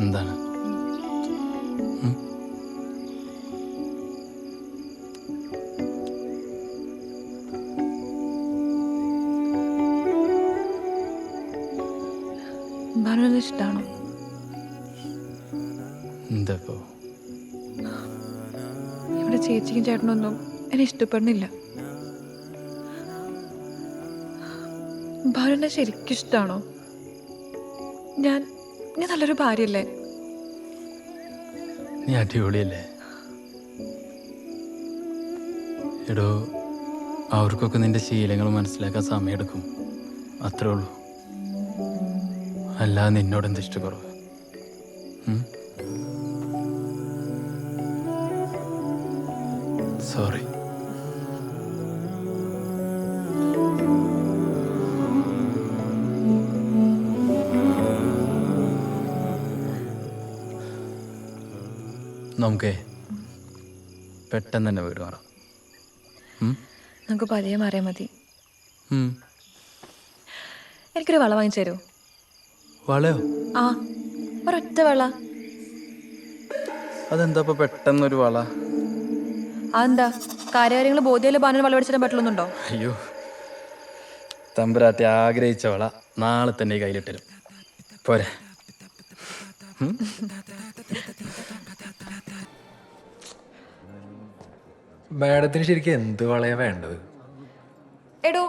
എന്താണ്? ഭാനുവിനെ ഇഷ്ടമാണോ? എന്താ ഇപ്പോ? ഇവിടെ ചേച്ചിക്കും ചേട്ടനൊന്നും എന്നെ ഇഷ്ടപ്പെടുന്നില്ല. ഭാനുവിനെ ശരിക്കും ഇഷ്ടമാണോ? ഞാൻ നല്ലൊരു ഭാര്യയല്ലേ? നീ അടിപൊളിയല്ലേ? എടോ, അവർക്കൊക്കെ നിന്റെ ശീലങ്ങൾ മനസ്സിലാക്കാൻ സമയമെടുക്കും, അത്രേ ഉള്ളൂ. അല്ലാതെ നിന്നോട് എന്ത് ഇഷ്ടക്കുറവ്? സോറി. നമുക്കേ പെട്ടെന്ന് തന്നെ വീട് മാറാം. നമുക്ക് പതിയെ മാറിയാൽ മതി. എനിക്കൊരു വള വാങ്ങിച്ചു തരുമോ? വളയോ? ആ, ഒരൊറ്റ വള. അതെന്താ ഇപ്പൊ പെട്ടെന്നൊരു വള? അതെന്താ, കാര്യങ്ങൾ ബോധ്യയില് ബാനു വള മേടിച്ചിടാൻ പറ്റുന്നുണ്ടോ? അയ്യോ, തമ്പുരാട്ടി ആഗ്രഹിച്ച വള നാളെ തന്നെ കയ്യിലിട്ടരും പോരെ? മാഡത്തിന് ശരിക്കും എന്ത് വളയാ വേണ്ടത്? എടോ,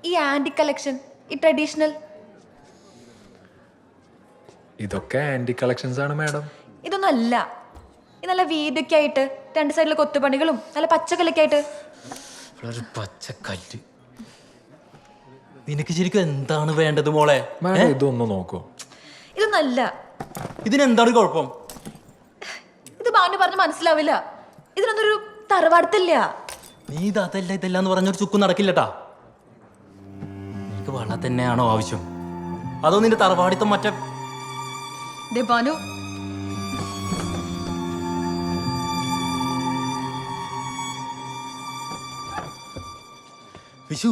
ഈ ആന്റി കളക്ഷൻ, ഈ ട്രഡീഷണൽ. ഇതൊക്കെ ആന്റി കളക്ഷൻസ് ആണ് മാഡം. ഇതൊന്നും അല്ല. ഇത് നല്ല വീതിയൊക്കെ ആയിട്ട്, രണ്ട് സൈഡിലെ കൊത്തുപണികളും നല്ല പച്ചക്കല്ലൊക്കെ ആയിട്ട്. പച്ചക്കല്ല്. നിനക്ക് ശരിക്കും എന്താണ് വേണ്ടത് മോളെ? മാഡം ഇതൊന്ന് നോക്കൂ. ഇതൊന്നും അല്ല. ഇതിനെന്താണ് കുഴപ്പം? ഇത് ബാനു പറഞ്ഞ് മനസ്സിലാവില്ല. ഇതിനൊന്നൊരു തറവാടത്തില്ല. നീ അതല്ല ഇതല്ല എന്ന് പറഞ്ഞൊരു ചുക്കും നടക്കില്ലട്ടാ. നിനക്ക് വള തന്നെയാണോ ആവശ്യം, അതോ നിന്റെ തറവാടിത്തം മറ്റേ? ബാനു, വിഷു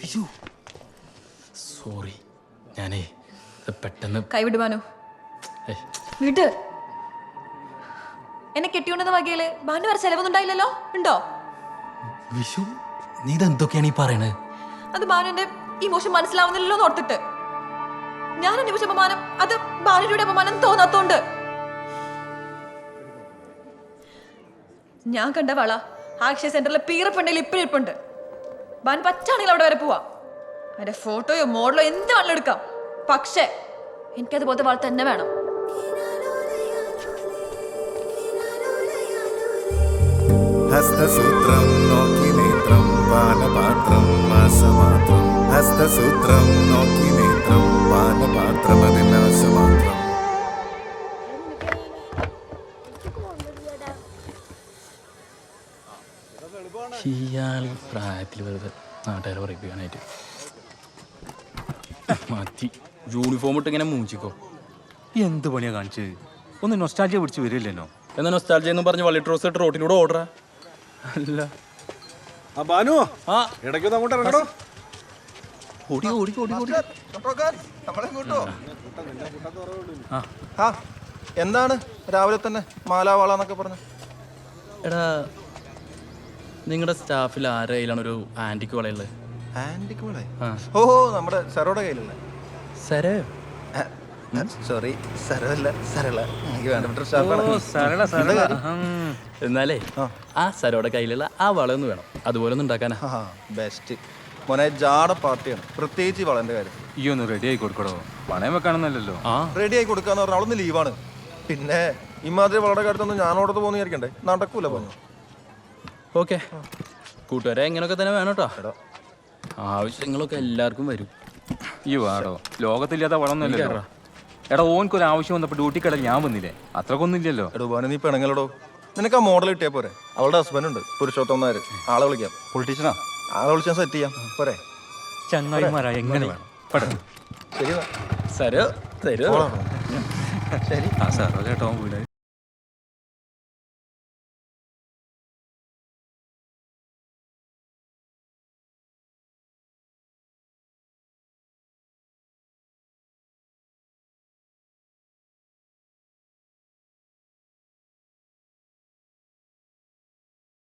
വിഷു സോറി, ഞാനേ പെട്ടെന്ന്. കൈവിട് ബാനു, വിട്. എന്നെ കെട്ടിയോണ്ടെന്ന വകയില് ബാനു വരെ ചെലവൊന്നും ഉണ്ടായില്ലല്ലോ? ഉണ്ടോ? വിഷു, നീ ഇതെന്തൊക്കെയാണ് ഈ പറയണത്? അത് ബാനുവിന്റെ ഇമോഷൻ മനസ്സിലാവുന്നില്ലല്ലോ ഓർത്തിട്ട്. ഞാൻ അന്വേഷിച്ച അപമാനം അത് ബാനുവിന്റെ അപമാനം തോന്നാത്തോണ്ട്. ഞാൻ കണ്ട വള ആക്ഷയ സെന്ററിലെ പീറപ്പുണ്ടെങ്കിൽ ഇപ്പിരിപ്പുണ്ട്. ബാൻ പറ്റാണെങ്കിൽ അവിടെ വരെ പോവാ. അതിന്റെ ഫോട്ടോയോ മോഡലോ എന്ത് വേണമെങ്കിലും എടുക്കാം. പക്ഷേ എനിക്കതുപോലത്തെ വള തന്നെ വേണം. ഹസ്തസൂത്രം നോക്കി നേത്രം പാനപാത്രം മാസമാത്രം. ഹസ്തസൂത്രം നോക്കി നേത്രം പാനപാത്രം അതിനാശമാത്രം. ഇയാൾ പ്രായത്തിൽ വെറുതെ നാട്ടുകാരെ പറയിപ്പിക്കാനായിട്ട് മതി. യൂണിഫോം ഇട്ട് ഇങ്ങനെ മൂഞ്ചിക്കോ. എന്ത് പണിയാ കാണിച്ചത്? ഒന്ന് നൊസ്റ്റാൾജിയ പിടിച്ച് വരില്ലല്ലോ. എന്നാ നൊസ്റ്റാൾജിയ എന്നും പറഞ്ഞ് വള്ളി ട്രോസ് ഇട്ട് റോട്ടിലൂടെ ഓർഡറാ. അല്ല ബാനു, ആ ഇടയ്ക്കൊന്ന് അങ്ങോട്ട് ഇറങ്ങണോ? ഓടി ഓടി ഓടി ഓടി. എന്താണ് രാവിലെ തന്നെ മാലാവാള എന്നൊക്കെ പറഞ്ഞു? എടാ, നിങ്ങളുടെ സ്റ്റാഫിൽ ആരുടെ കയ്യിലാണ് ഒരു ആന്റിക്ക് വളയുള്ളത്? ആന്റിക്ക് വള? ഓ, നമ്മുടെ സരോടെ കയ്യിലുള്ള. സരോ? സോറി, സരല്ല, സരള. എനിക്ക് വേണ്ടപ്പെട്ട സ്റ്റാഫാണ്. എന്നാലേ ആ സരോടെ കയ്യിലുള്ള ആ വളയൊന്നും വേണം. അതുപോലെ ഒന്ന് ഉണ്ടാക്കാനാ. ബെസ്റ്റ് മോനെ, ജാട പാർട്ടിയാണ്, പ്രത്യേകിച്ച് ഈ വളന്റെ കാര്യം. ഈ ഒന്ന് റെഡി ആയി കൊടുക്കടോ, പണയം വെക്കാണെന്നല്ലോ. റെഡി ആയി കൊടുക്കാന്ന് പറഞ്ഞാൽ അവളൊന്ന് ലീവാണ്. പിന്നെ ഇമാതിരി വളയുടെ കാര്യത്തൊന്നും ഞാനോടത്ത് പോകുന്ന വിചാരിക്കണ്ടേ? നടക്കൂല പറഞ്ഞു. ഓക്കെ, കൂട്ടുകാരെ ഇങ്ങനൊക്കെ തന്നെ വേണം കേട്ടോ. ആവശ്യങ്ങളൊക്കെ എല്ലാവർക്കും വരും. ഈ വാടോ, ലോകത്തില്ലാത്ത വളമൊന്നുമല്ലോ. എടാ, ഓൻക്കൊരു ആവശ്യം വന്നപ്പോൾ ഡ്യൂട്ടി കടൽ ഞാൻ വന്നില്ലേ? അത്രക്കൊന്നും ഇല്ലല്ലോ. എടോ ബാനു, നീ പെണങ്ങളോടോ. നിനക്ക് ആ മോഡൽ കിട്ടിയാ പോരെ? അവളുടെ ഹസ്ബൻഡ് ഉണ്ട്, പുരുഷോത്തം നായർ. ആളെ വിളിക്കാം. പൊളിറ്റീഷ്യനാ? ആളെ വിളിച്ചാൽ സെറ്റ് ചെയ്യാം പോരെ? ചങ്ങായിമാരാ, എങ്ങനെ വേണം? ശരി, സരോ തരോ? ശരി. ആ സാറോ ചേട്ടോ വീട്